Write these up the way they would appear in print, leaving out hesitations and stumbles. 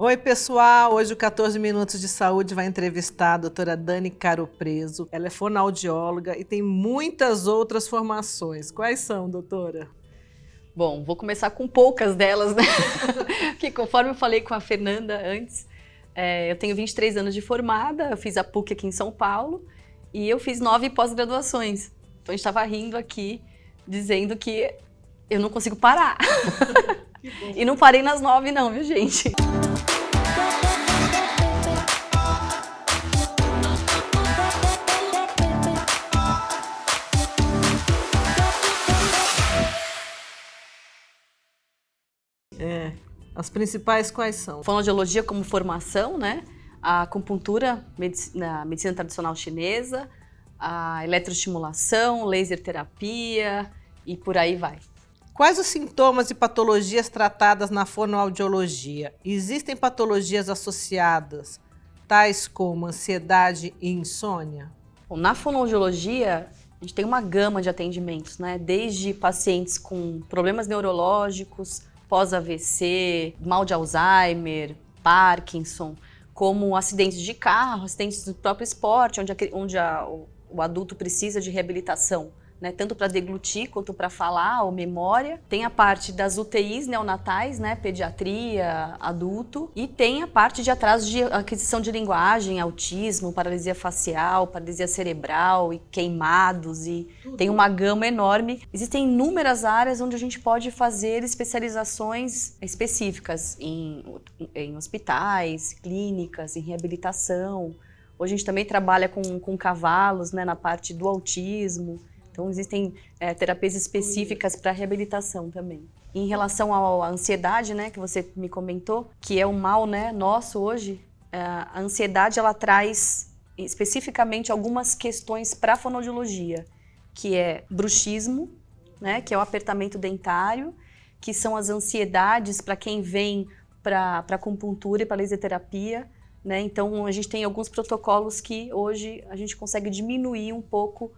Oi, pessoal! Hoje o 14 Minutos de Saúde vai entrevistar a doutora Dani Caropreso. Ela é fonoaudióloga e tem muitas outras formações. Quais são, doutora? Bom, vou começar com poucas delas, né? Porque conforme eu falei com a Fernanda antes, eu tenho 23 anos de formada, eu fiz a PUC aqui em São Paulo e eu fiz 9 pós-graduações. Então a gente estava rindo aqui, dizendo que eu não consigo parar. E não parei nas 9 não, viu, gente? As principais quais são? Fonoaudiologia como formação, né? A acupuntura na medicina tradicional chinesa, a eletroestimulação, laser terapia e por aí vai. Quais os sintomas e patologias tratadas na fonoaudiologia? Existem patologias associadas, tais como ansiedade e insônia? Bom, na fonoaudiologia, a gente tem uma gama de atendimentos, né? Desde pacientes com problemas neurológicos, pós-AVC, mal de Alzheimer, Parkinson, como acidentes de carro, acidentes do próprio esporte, onde o adulto precisa de reabilitação, né? Tanto para deglutir quanto para falar ou memória. Tem a parte das UTIs neonatais, né? Pediatria, adulto. E tem a parte de atraso de aquisição de linguagem, autismo, paralisia facial, paralisia cerebral e queimados. E tem uma gama enorme. Existem inúmeras áreas onde a gente pode fazer especializações específicas em hospitais, clínicas, em reabilitação. Hoje a gente também trabalha com cavalos, né? Na parte do autismo. Então, existem terapias específicas para reabilitação também. Em relação à ansiedade, né, que você me comentou, que é um mal, né, nosso hoje, a ansiedade ela traz especificamente algumas questões para a fonoaudiologia, que é bruxismo, né, que é o apertamento dentário, que são as ansiedades para quem vem para acupuntura e para laser terapia, né? Então, a gente tem alguns protocolos que hoje a gente consegue diminuir um pouco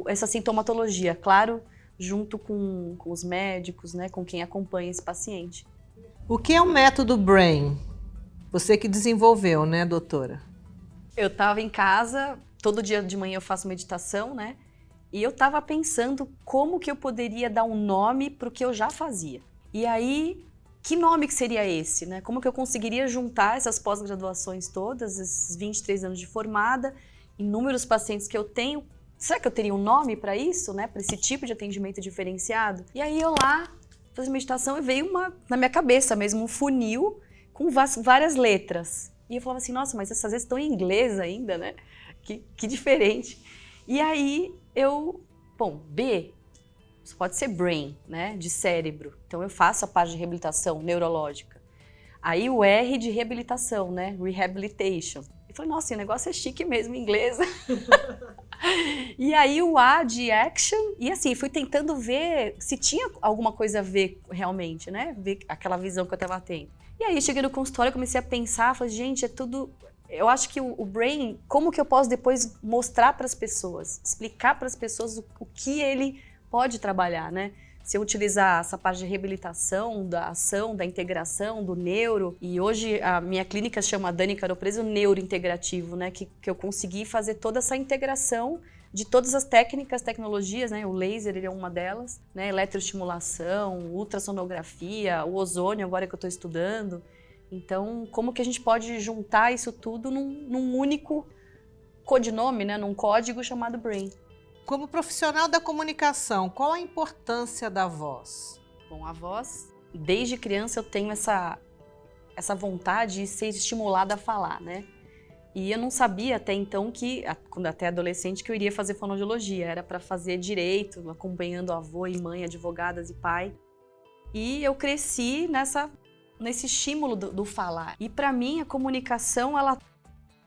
essa sintomatologia, claro, junto com os médicos, né, com quem acompanha esse paciente. O que é o método BRAIN? Você que desenvolveu, né, doutora? Eu estava em casa, todo dia de manhã eu faço meditação, né, e eu estava pensando como que eu poderia dar um nome para o que eu já fazia. E aí, que nome que seria esse, né? Como que eu conseguiria juntar essas pós-graduações todas, esses 23 anos de formada, inúmeros pacientes que eu tenho. Será que eu teria um nome para isso, né? Para esse tipo de atendimento diferenciado? E aí eu lá, fiz meditação e veio na minha cabeça mesmo um funil com várias letras. E eu falava assim, nossa, mas essas vezes estão em inglês ainda, né? Que diferente. E aí B, isso pode ser brain, né? De cérebro. Então eu faço a parte de reabilitação neurológica. Aí o R de reabilitação, né? Rehabilitation. Eu falei, nossa, esse negócio é chique mesmo em inglês. E aí o A de action, e assim, fui tentando ver se tinha alguma coisa a ver realmente, né? Ver aquela visão que eu estava tendo. E aí cheguei no consultório, comecei a pensar, falei, gente, é tudo... Eu acho que o brain, como que eu posso depois mostrar para as pessoas, explicar para as pessoas o que ele pode trabalhar, né? Se eu utilizar essa parte de reabilitação, da ação, da integração, do neuro, e hoje a minha clínica chama Dani Caropreso Neurointegrativo, né? Que eu consegui fazer toda essa integração de todas as técnicas, tecnologias, né? O laser ele é uma delas, né? Eletroestimulação, ultrassonografia, o ozônio agora que eu estou estudando. Então, como que a gente pode juntar isso tudo num único codinome, né? Num código chamado BRAIN. Como profissional da comunicação, qual a importância da voz? Bom, a voz, desde criança eu tenho essa vontade de ser estimulada a falar, né? E eu não sabia até então quando até adolescente, que eu iria fazer fonoaudiologia. Era para fazer direito, acompanhando avô e mãe, advogadas e pai. E eu cresci nesse estímulo do falar. E para mim a comunicação,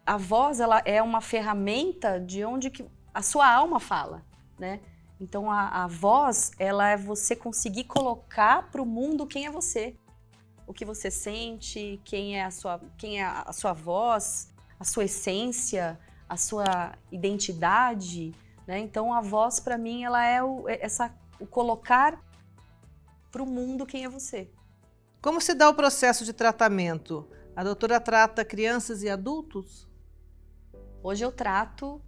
a voz ela é uma ferramenta de onde a sua alma fala, né? Então a voz, ela é você conseguir colocar para o mundo quem é você, o que você sente, quem é a sua voz, a sua essência, a sua identidade, né? Então a voz para mim ela é o colocar para o mundo quem é você. Como se dá o processo de tratamento? A doutora trata crianças e adultos? Hoje eu trato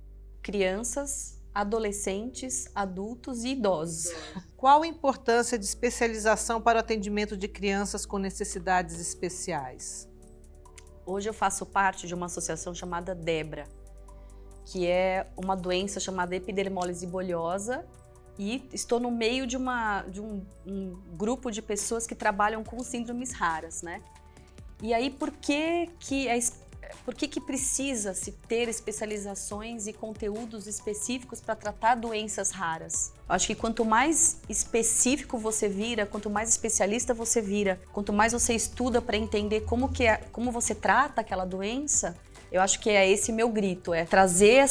crianças, adolescentes, adultos e idosos. Qual a importância de especialização para o atendimento de crianças com necessidades especiais? Hoje eu faço parte de uma associação chamada DEBRA, que é uma doença chamada epidermólise bulhosa, e estou no meio de um grupo de pessoas que trabalham com síndromes raras, né? E aí, por que precisa se ter especializações e conteúdos específicos para tratar doenças raras? Acho que quanto mais específico você vira, quanto mais especialista você vira, quanto mais você estuda para entender como você trata aquela doença, eu acho que é esse meu grito, é trazer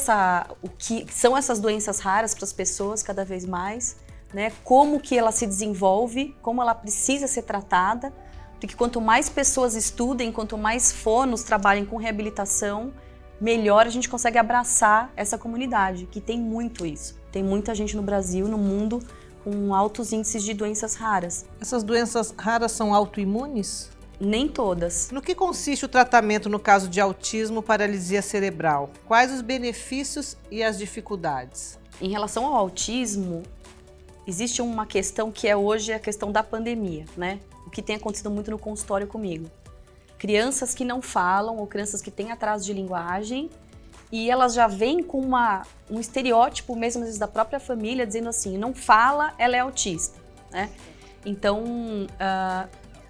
o que são essas doenças raras para as pessoas cada vez mais, né? Como que ela se desenvolve, como ela precisa ser tratada, porque quanto mais pessoas estudem, quanto mais fonos trabalhem com reabilitação, melhor a gente consegue abraçar essa comunidade, que tem muito isso. Tem muita gente no Brasil, no mundo, com altos índices de doenças raras. Essas doenças raras são autoimunes? Nem todas. No que consiste o tratamento no caso de autismo, paralisia cerebral? Quais os benefícios e as dificuldades? Em relação ao autismo, existe uma questão que é hoje a questão da pandemia, né? O que tem acontecido muito no consultório comigo. Crianças que não falam ou crianças que têm atraso de linguagem e elas já vêm com um estereótipo mesmo às vezes da própria família dizendo assim, não fala, ela é autista, né? Então,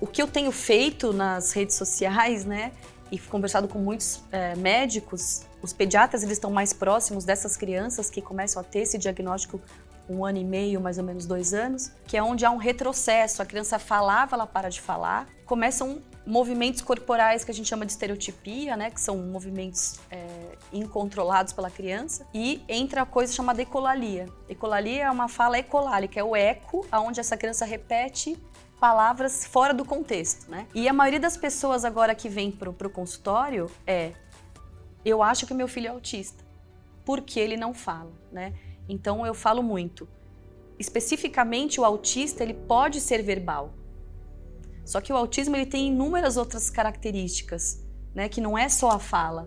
o que eu tenho feito nas redes sociais, né, e conversado com muitos médicos, os pediatras eles estão mais próximos dessas crianças que começam a ter esse diagnóstico 1 ano e meio, mais ou menos 2 anos, que é onde há um retrocesso, a criança falava, ela para de falar, começam movimentos corporais que a gente chama de estereotipia, né, que são movimentos incontrolados pela criança, e entra a coisa chamada ecolalia. Ecolalia é uma fala ecolálica, é o eco, onde essa criança repete palavras fora do contexto, né? E a maioria das pessoas agora que vem pro consultório eu acho que o meu filho é autista, porque ele não fala, né? Então eu falo muito. Especificamente o autista, ele pode ser verbal. Só que o autismo ele tem inúmeras outras características, né? Que não é só a fala,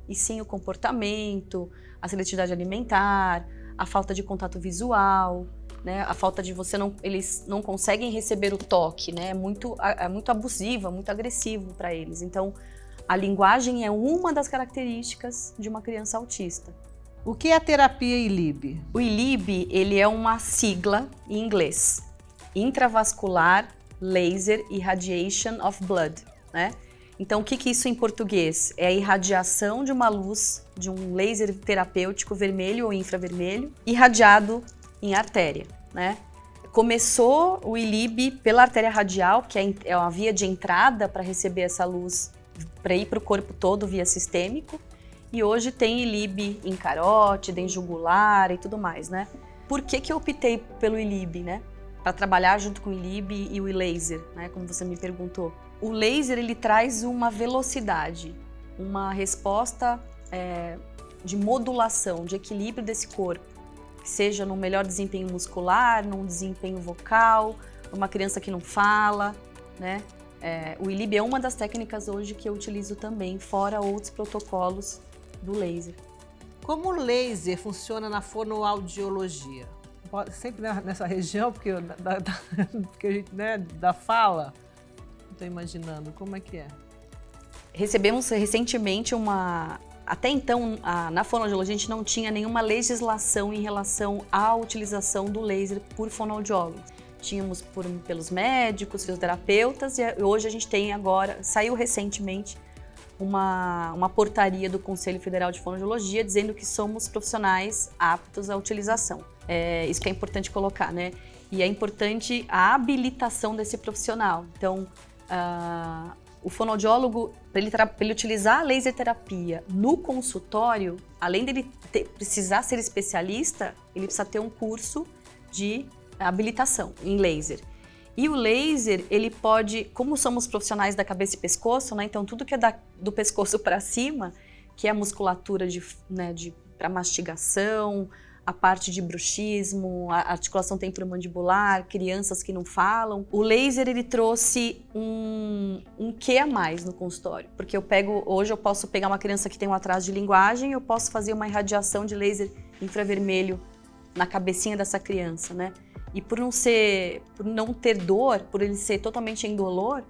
e sim o comportamento, a seletividade alimentar, a falta de contato visual, né? A falta de eles não conseguem receber o toque, né? É muito abusiva, muito agressivo para eles. Então, a linguagem é uma das características de uma criança autista. O que é a terapia ILIB? O ILIB, ele é uma sigla em inglês. Intravascular Laser Irradiation of Blood, né? Então, o que isso em português? É a irradiação de uma luz, de um laser terapêutico vermelho ou infravermelho, irradiado em artéria, né? Começou o ILIB pela artéria radial, que é uma via de entrada para receber essa luz, para ir para o corpo todo via sistêmico, e hoje tem ILIB em carótida, em jugular e tudo mais, né? Por que eu optei pelo ILIB, né? Para trabalhar junto com o ILIB e o laser, né? Como você me perguntou. O laser, ele traz uma velocidade, uma resposta de modulação, de equilíbrio desse corpo, seja no melhor desempenho muscular, num desempenho vocal, uma criança que não fala, né? O ILIB é uma das técnicas hoje que eu utilizo também, fora outros protocolos do laser. Como o laser funciona na fonoaudiologia? Sempre nessa região, porque a gente, né, da fala, estou imaginando, como é que é? Recebemos recentemente até então, na fonoaudiologia, a gente não tinha nenhuma legislação em relação à utilização do laser por fonoaudiólogo. Tínhamos pelos médicos, fisioterapeutas, e hoje a gente tem agora, saiu recentemente, uma portaria do Conselho Federal de Fonoaudiologia dizendo que somos profissionais aptos à utilização. Isso que é importante colocar, né? E é importante a habilitação desse profissional. Então, o fonoaudiólogo, para ele utilizar a laser terapia no consultório, além dele precisar ser especialista, ele precisa ter um curso de habilitação em laser. E o laser, ele pode, como somos profissionais da cabeça e pescoço, né? Então tudo que é do pescoço para cima, que é a musculatura para mastigação, a parte de bruxismo, a articulação temporomandibular, crianças que não falam. O laser, ele trouxe um quê a mais no consultório, porque hoje eu posso pegar uma criança que tem um atraso de linguagem, eu posso fazer uma irradiação de laser infravermelho na cabecinha dessa criança, né? E por não ter dor, por ele ser totalmente indolor,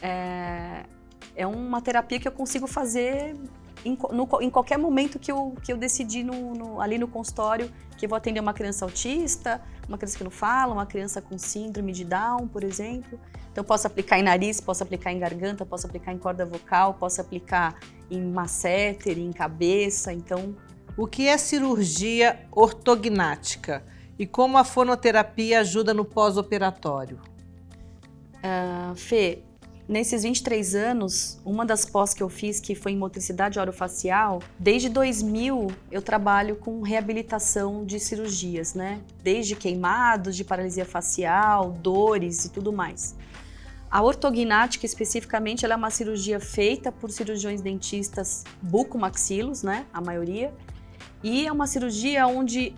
é uma terapia que eu consigo fazer em qualquer momento que eu decidir ali no consultório, que eu vou atender uma criança autista, uma criança que não fala, uma criança com síndrome de Down, por exemplo. Então, eu posso aplicar em nariz, posso aplicar em garganta, posso aplicar em corda vocal, posso aplicar em masseter, em cabeça, então... O que é cirurgia ortognática e como a fonoterapia ajuda no pós-operatório? Fê, nesses 23 anos, uma das pós que eu fiz, que foi em motricidade orofacial, desde 2000 eu trabalho com reabilitação de cirurgias, né? Desde queimados, de paralisia facial, dores e tudo mais. A ortognática, especificamente, ela é uma cirurgia feita por cirurgiões dentistas bucomaxilos, né? A maioria. E é uma cirurgia onde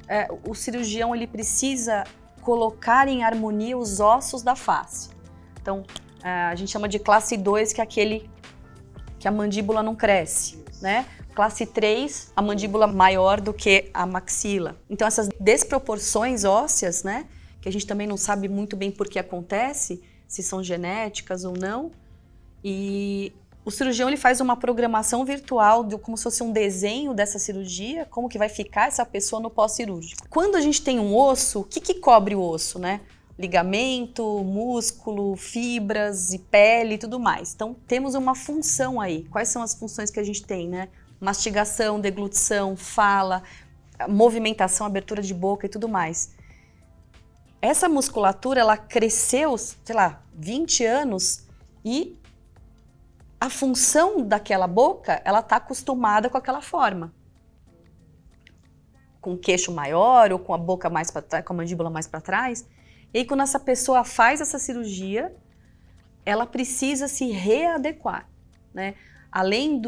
o cirurgião ele precisa colocar em harmonia os ossos da face. Então, a gente chama de classe 2, que é aquele que a mandíbula não cresce, né? Classe 3, a mandíbula maior do que a maxila. Então, essas desproporções ósseas, né? Que a gente também não sabe muito bem por que acontece, se são genéticas ou não. E o cirurgião ele faz uma programação virtual, como se fosse um desenho dessa cirurgia, como que vai ficar essa pessoa no pós-cirúrgico. Quando a gente tem um osso, o que cobre o osso, né? Ligamento, músculo, fibras e pele e tudo mais. Então, temos uma função aí. Quais são as funções que a gente tem, né? Mastigação, deglutição, fala, movimentação, abertura de boca e tudo mais. Essa musculatura, ela cresceu, sei lá, 20 anos e a função daquela boca, ela tá acostumada com aquela forma. Com o queixo maior ou com a boca mais para trás, com a mandíbula mais para trás. E aí, quando essa pessoa faz essa cirurgia, ela precisa se readequar, né? Além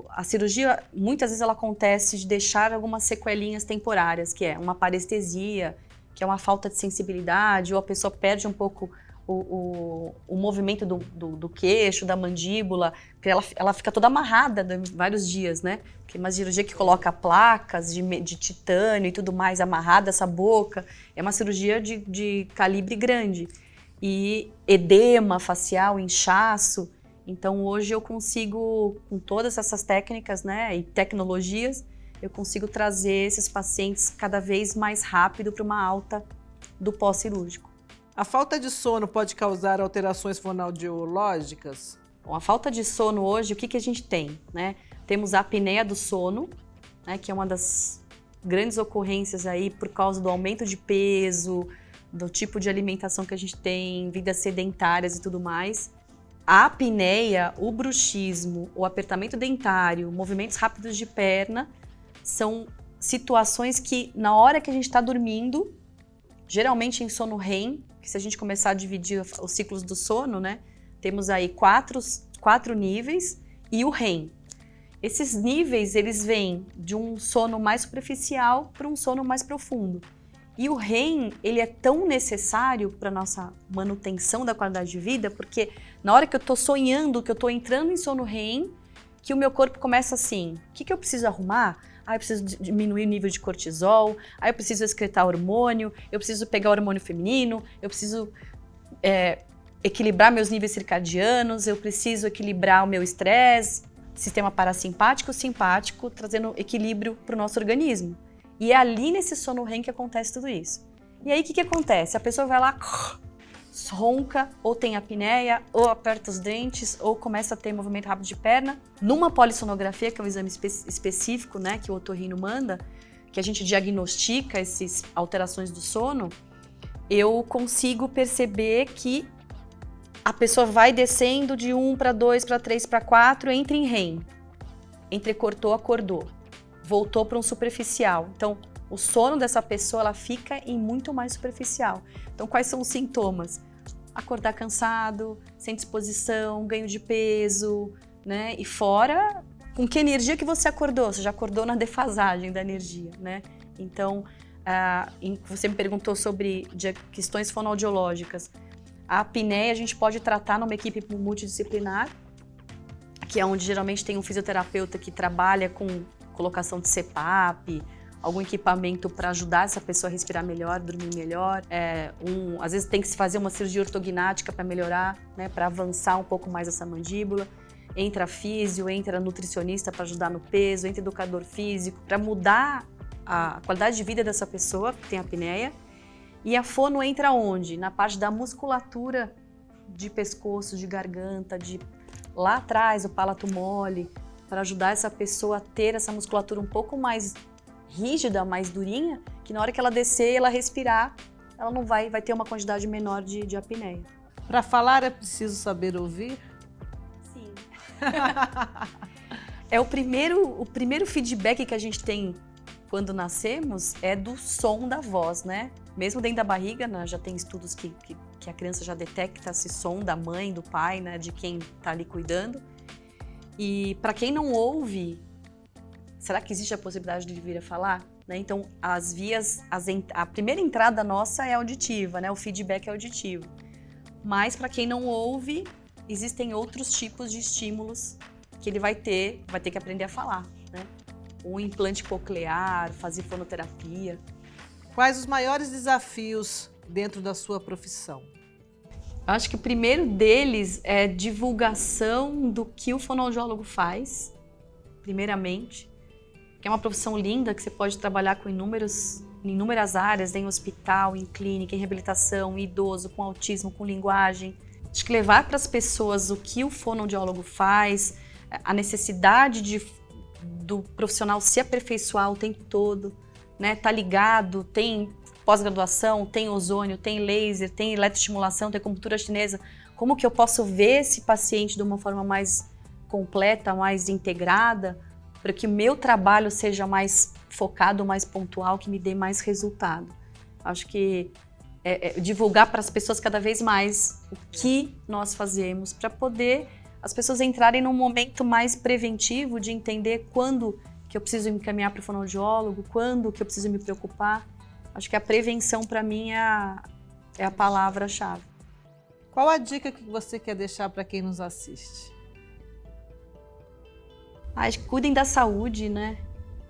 a cirurgia, muitas vezes ela acontece de deixar algumas sequelinhas temporárias, que é uma parestesia, que é uma falta de sensibilidade, ou a pessoa perde um pouco o movimento do queixo, da mandíbula, porque ela fica toda amarrada vários dias, né? Porque uma cirurgia que coloca placas de titânio e tudo mais, amarrada essa boca, é uma cirurgia de calibre grande. E edema facial, inchaço. Então hoje eu consigo, com todas essas técnicas, né, e tecnologias, eu consigo trazer esses pacientes cada vez mais rápido para uma alta do pós-cirúrgico. A falta de sono pode causar alterações fonoaudiológicas? Bom, a falta de sono hoje, o que a gente tem, né? Temos a apneia do sono, né, que é uma das grandes ocorrências aí por causa do aumento de peso, do tipo de alimentação que a gente tem, vidas sedentárias e tudo mais. A apneia, o bruxismo, o apertamento dentário, movimentos rápidos de perna, são situações que na hora que a gente está dormindo, geralmente em sono REM, que se a gente começar a dividir os ciclos do sono, né, temos aí quatro níveis e o REM. Esses níveis, eles vêm de um sono mais superficial para um sono mais profundo. E o REM, ele é tão necessário para a nossa manutenção da qualidade de vida, porque na hora que eu estou sonhando, que eu estou entrando em sono REM, que o meu corpo começa assim, o que eu preciso arrumar? Eu preciso diminuir o nível de cortisol, eu preciso excretar hormônio, eu preciso pegar hormônio feminino, eu preciso equilibrar meus níveis circadianos, eu preciso equilibrar o meu estresse, sistema parasimpático, simpático, trazendo equilíbrio para o nosso organismo. E é ali nesse sono REM que acontece tudo isso. E aí o que acontece? A pessoa vai lá, ronca, ou tem apneia, ou aperta os dentes, ou começa a ter movimento rápido de perna. Numa polissonografia, que é um exame específico, né, que o otorrino manda, que a gente diagnostica essas alterações do sono, eu consigo perceber que a pessoa vai descendo de 1 para 2, para 3, para 4, entra em REM. Entrecortou, acordou. Voltou para um superficial. Então, o sono dessa pessoa, ela fica em muito mais superficial. Então, quais são os sintomas? Acordar cansado, sem disposição, ganho de peso, né? E fora com que energia que você acordou? Você já acordou na defasagem da energia, né? Então, você me perguntou sobre questões fonoaudiológicas. A apneia a gente pode tratar numa equipe multidisciplinar, que é onde geralmente tem um fisioterapeuta que trabalha com colocação de CPAP, algum equipamento para ajudar essa pessoa a respirar melhor, dormir melhor. Às vezes tem que se fazer uma cirurgia ortognática para melhorar, né, para avançar um pouco mais essa mandíbula. Entra físio, entra nutricionista para ajudar no peso, entra educador físico, para mudar a qualidade de vida dessa pessoa que tem apneia. E a fono entra onde? Na parte da musculatura de pescoço, de garganta, lá atrás, o palato mole, para ajudar essa pessoa a ter essa musculatura um pouco mais rígida, mais durinha, que na hora que ela descer, ela respirar, ela não vai ter uma quantidade menor de apneia. Para falar é preciso saber ouvir? Sim. O primeiro feedback que a gente tem quando nascemos é do som da voz, né? Mesmo dentro da barriga, né, já tem estudos que a criança já detecta esse som da mãe, do pai, né, de quem está ali cuidando. E para quem não ouve, será que existe a possibilidade de vir a falar? Né? Então, a primeira entrada nossa é auditiva, né? O feedback é auditivo. Mas para quem não ouve, existem outros tipos de estímulos que ele vai ter que aprender a falar, né? Um implante coclear, fazer fonoterapia. Quais os maiores desafios dentro da sua profissão? Acho que o primeiro deles é divulgação do que o fonoaudiólogo faz, primeiramente, que é uma profissão linda, que você pode trabalhar com inúmeras áreas, em hospital, em clínica, em reabilitação, em idoso, com autismo, com linguagem. Acho que levar para as pessoas o que o fonoaudiólogo faz, a necessidade do profissional se aperfeiçoar o tempo todo, né? Tá ligado, tem pós-graduação, tem ozônio, tem laser, tem eletroestimulação, tem acupuntura chinesa. Como que eu posso ver esse paciente de uma forma mais completa, mais integrada, para que o meu trabalho seja mais focado, mais pontual, que me dê mais resultado? Acho que divulgar para as pessoas cada vez mais o que nós fazemos, para poder as pessoas entrarem num momento mais preventivo de entender quando que eu preciso me encaminhar para o fonoaudiólogo, quando que eu preciso me preocupar. Acho que a prevenção, para mim, é a palavra-chave. Qual a dica que você quer deixar para quem nos assiste? Acho que cuidem da saúde, né?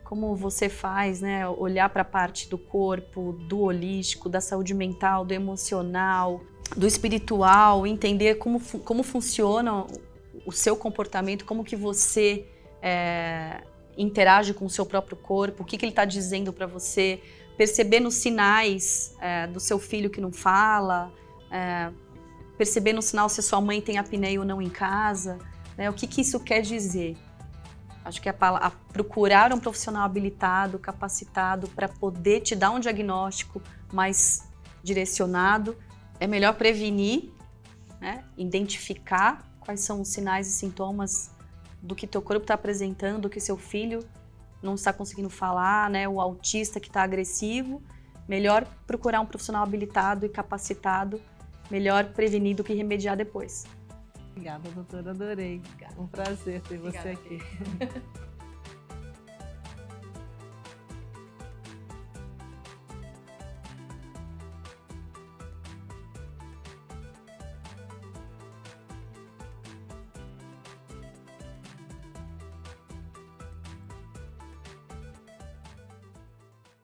Como você faz, né? Olhar para a parte do corpo, do holístico, da saúde mental, do emocional, do espiritual, entender como funciona o seu comportamento, como que você interage com o seu próprio corpo, o que ele está dizendo para você, perceber nos sinais do seu filho que não fala, perceber no sinal se a sua mãe tem apneia ou não em casa, né? O que isso quer dizer? Acho que procurar um profissional habilitado, capacitado, para poder te dar um diagnóstico mais direcionado. É melhor prevenir, né? Identificar quais são os sinais e sintomas do que teu corpo está apresentando, do que seu filho não está conseguindo falar, né? O autista que está agressivo. Melhor procurar um profissional habilitado e capacitado, melhor prevenir do que remediar depois. Obrigada, doutora, adorei. Obrigada. Um prazer ter Obrigada. você aqui.